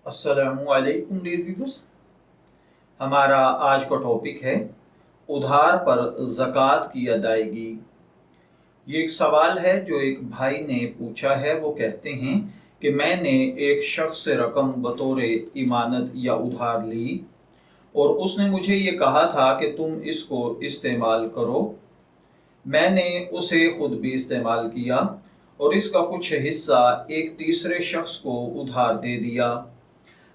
अस्सलामु अलैकुम dear viewers. हमारा आज का टॉपिक है उधार पर ज़कात की अदायगी। ये एक सवाल है जो एक भाई ने पूछा है। वो कहते हैं कि मैंने एक शख्स से रकम बतौर इमानत या उधार ली और उसने मुझे ये कहा था कि तुम इसको इस्तेमाल करो। मैंने उसे खुद भी इस्तेमाल किया और इसका कुछ हिस्सा एक तीसरे शख्स को उधार दे दिया।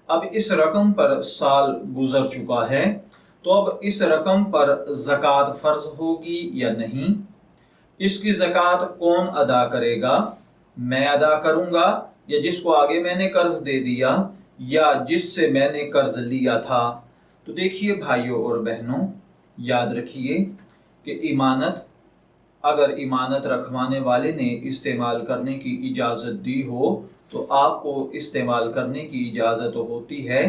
अब इस रकम पर साल गुजर चुका है, तो अब इस रकम पर ज़कात फ़र्ज होगी या नहीं? इसकी ज़कात कौन अदा करेगा? मैं अदा करूँगा या जिसको आगे मैंने कर्ज दे दिया या जिससे मैंने कर्ज लिया था? तो देखिए भाइयों और बहनों, याद रखिए कि इमानत, अगर इमानत रखवाने वाले ने इस्तेमाल करने की इजाज़त दी हो तो आपको इस्तेमाल करने की इजाज़त होती है,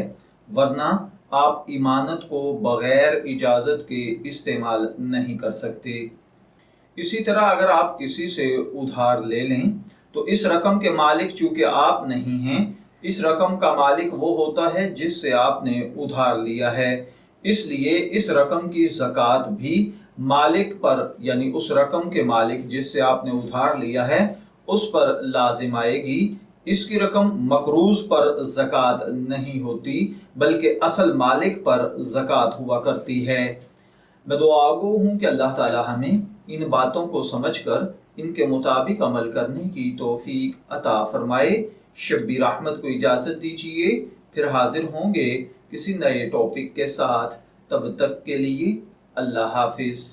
वरना आप इमानत को बग़ैर इजाज़त के इस्तेमाल नहीं कर सकते। इसी तरह अगर आप किसी से उधार ले लें तो इस रकम के मालिक चूँकि आप नहीं हैं, इस रकम का मालिक वो होता है जिससे आपने उधार लिया है। इसलिए इस रकम की ज़कात भी मालिक पर, यानी उस रकम के मालिक जिससे आपने उधार लिया है उस पर लाजिम आएगी। इसकी रकम मकरूज पर ज़कात नहीं होती बल्कि असल मालिक पर ज़कात हुआ करती है। मैं दुआगो हूँ कि अल्लाह ताला हमें इन बातों को समझकर इनके मुताबिक अमल करने की तौफीक अता फरमाए। शब्बीर अहमद को इजाज़त दीजिए, फिर हाजिर होंगे किसी नए टॉपिक के साथ। तब तक के लिए अल्लाह हाफिज़।